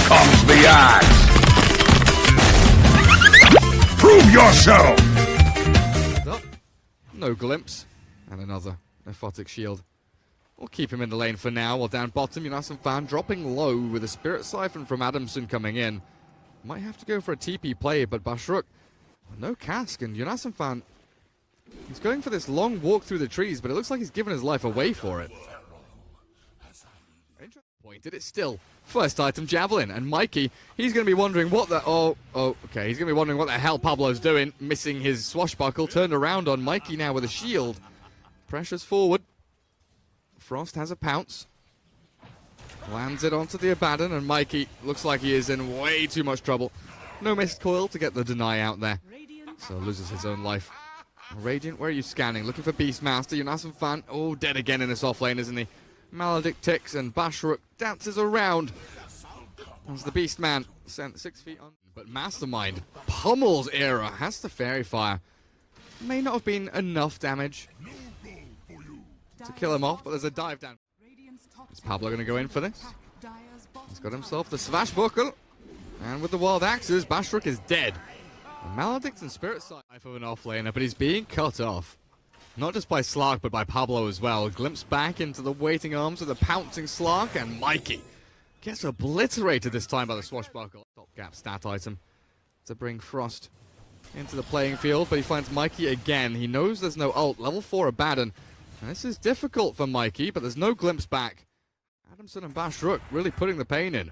comes the axe! Prove yourself! No glimpse. And another Nephotic shield. We'll keep him in the lane for now, while down bottom, Fan dropping low with a Spirit Siphon from Adamson coming in. Might have to go for a TP play, but Bashruk, no cask, and Fan, he's going for this long walk through the trees, but it looks like he's given his life away for it. Pointed it still. First item, Javelin, and Mikey, he's going to be wondering what the... okay, he's going to be wondering what the hell Pablo's doing, missing his swashbuckle, turned around on Mikey now with a shield. Pressures forward. Frost has a pounce. Lands it onto the Abaddon, and Mikey looks like he is in way too much trouble. No missed coil to get the deny out there. So loses his own life. Radiant, where are you scanning? Looking for Beastmaster. Fan, oh, dead again in this off lane, isn't he? Maledict ticks, and Bashruk dances around. As the Beastman sent 6 feet on. But Mastermind pummels Era. Has the Fairy Fire. May not have been enough damage to kill him off, but there's a dive down. Is Pablo going to go in for this? He's got himself the Swashbuckle, and with the Wild Axes, Bashruk is dead. The Maledict and Spirit Sight of an offlaner, but he's being cut off. Not just by Slark, but by Pablo as well. Glimpse back into the waiting arms of the pouncing Slark, and Mikey gets obliterated this time by the Swashbuckle. Top gap stat item to bring Frost into the playing field, but he finds Mikey again. He knows there's no ult. Level 4 Abaddon. And this is difficult for Mikey, but there's no glimpse back. Adamson and Bashruk really putting the pain in.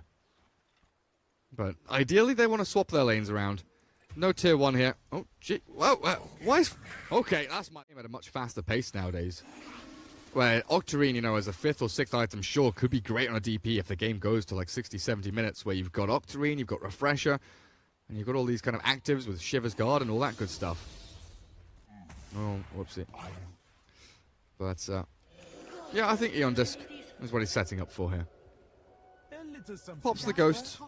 But ideally, they want to swap their lanes around. No tier 1 here. Oh, gee. Whoa, why is... Okay, that's my game at a much faster pace nowadays. Where Octarine, as a 5th or 6th item, sure, could be great on a DP if the game goes to like 60, 70 minutes, where you've got Octarine, you've got Refresher, and you've got all these kind of actives with Shiver's Guard and all that good stuff. Oh, whoopsie. But, yeah, I think Eon Disc is what he's setting up for here. Pops the Ghost.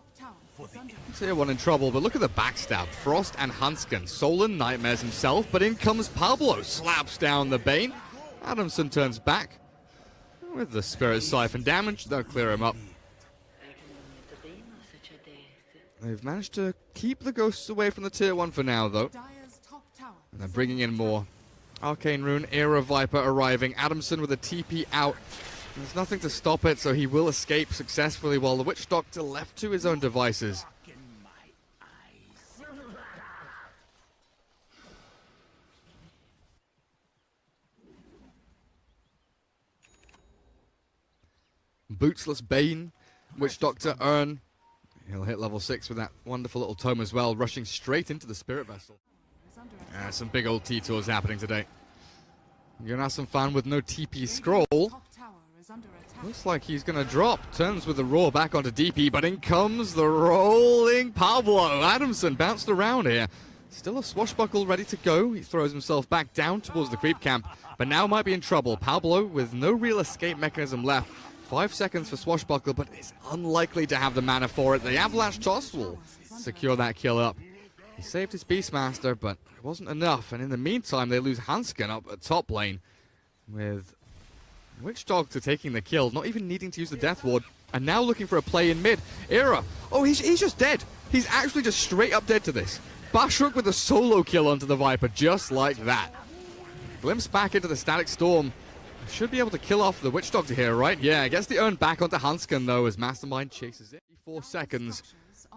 Tier 1 in trouble, but look at the backstab. Frost and Hanskin. Solon nightmares himself, but in comes Pablo. Slaps down the Bane. Adamson turns back. With the Spirit Siphon damage, they'll clear him up. They've managed to keep the Ghosts away from the tier 1 for now, though. And they're bringing in more. Arcane Rune, Era Viper arriving. Adamson with a TP out. There's nothing to stop it, so he will escape successfully while the Witch Doctor left to his own devices. Bootsless Bane, Witch Doctor earn. He'll hit level 6 with that wonderful little tome as well, rushing straight into the Spirit Vessel. Some big old T-tours happening today. Fan with no TP scroll. Looks like he's going to drop. Turns with the roar back onto DP, but in comes the rolling Pablo. Adamson bounced around here. Still a swashbuckle ready to go. He throws himself back down towards the creep camp, but now might be in trouble. Pablo with no real escape mechanism left. 5 seconds for swashbuckle, but is unlikely to have the mana for it. The Avalanche Toss will secure that kill up. He saved his Beastmaster, but it wasn't enough. And in the meantime, they lose Hanskin up at top lane with Witch Doctor taking the kill, not even needing to use the Death Ward, and now looking for a play in mid. Era, oh, he's just dead. He's actually just straight up dead to this. Bashruk with a solo kill onto the Viper, just like that. Glimpse back into the Static Storm. Should be able to kill off the Witch Doctor here, right? Yeah, gets the urn back onto Hanskin, though, as Mastermind chases it. 4 seconds.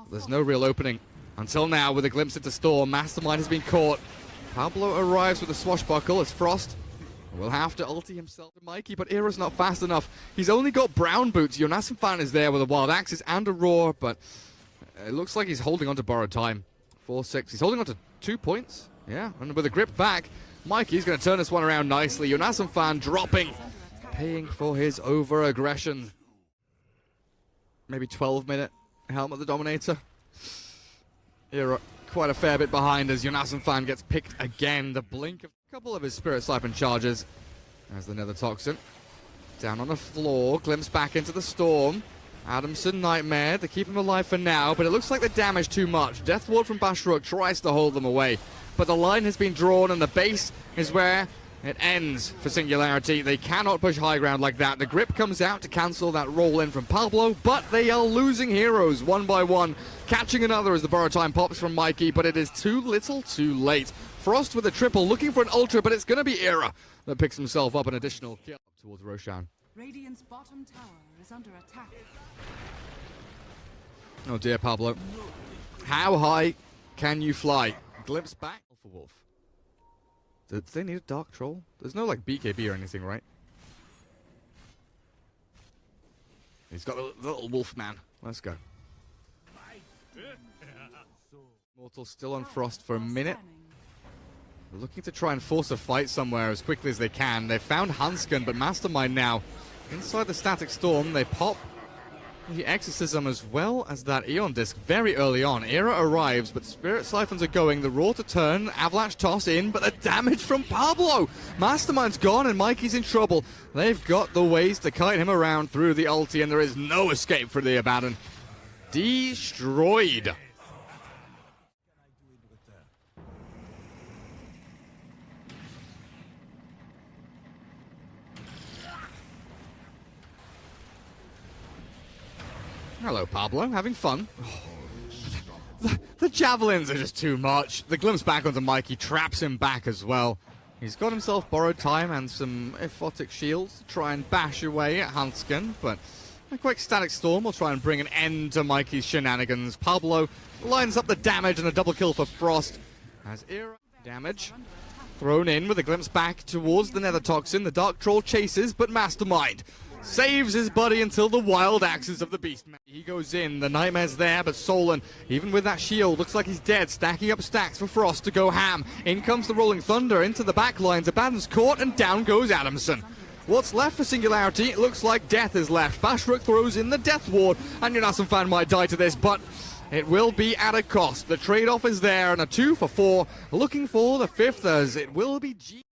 There's no real opening. Until now, with a glimpse into Storm, Mastermind has been caught. Pablo arrives with a swashbuckle as Frost will have to ulti himself to Mikey, but Era's not fast enough. He's only got brown boots. Fan is there with a Wild Axes and a Roar, but it looks like he's holding on to borrowed time. 4-6. He's holding on to 2 points. Yeah, and with a grip back, Mikey's going to turn this one around nicely. Fan dropping, paying for his over-aggression. Maybe 12-minute Helm of the Dominator. Era quite a fair bit behind as Fan gets picked again. The blink of a couple of his Spirit Siphon charges as the Nether Toxin. Down on the floor, glimpse back into the Storm. Adamson Nightmare to keep him alive for now, but it looks like the damage too much. Death Ward from Bashruk tries to hold them away, but the line has been drawn and the base is where It ends for Singularity. They cannot push high ground like that. The grip comes out to cancel that roll in from Pablo, but they are losing heroes one by one. Catching another as the borrow time pops from Mikey, but it is too little too late. Frost with a triple, looking for an ultra, but it's going to be Era that picks himself up an additional kill towards Roshan. Radiant's bottom tower is under attack. Oh dear, Pablo. How high can you fly? Glimpse back for Wolf. Did they need a Dark Troll? There's no, like, BKB or anything, right? He's got a little wolf man. Let's go. Mortal still on Frost for a minute. They're looking to try and force a fight somewhere as quickly as they can. They found Hansken, but Mastermind now inside the Static Storm. They pop the Exorcism as well as that Eon Disc very early on. Era arrives, but Spirit Siphons are going. The Roar to turn, Avalanche toss in, but the damage from Pablo! Mastermind's gone and Mikey's in trouble. They've got the ways to kite him around through the ulti, and there is no escape for the Abaddon. Destroyed. Hello, Pablo. Having fun? The javelins are just too much. The glimpse back onto Mikey traps him back as well. He's got himself borrowed time and some Ephotic shields to try and bash away at Hansken, but a quick Static Storm will try and bring an end to Mikey's shenanigans. Pablo lines up the damage and a double kill for Frost. As Era damage thrown in with a glimpse back towards the Nether Toxin. The Dark Troll chases, but Mastermind saves his buddy until the wild axes of the beast. He goes in, the Nightmare's there, but Solon, even with that shield, looks like he's dead, stacking up stacks for Frost to go ham. In comes the Rolling Thunder into the back lines, Abaddon's caught, and down goes Adamson. What's left for Singularity? It looks like death is left. Bashrook throws in the Death Ward, and Yunasan fan might die to this, but it will be at a cost. The trade-off is there, and a 2 for 4, looking for the 5th as it will be G.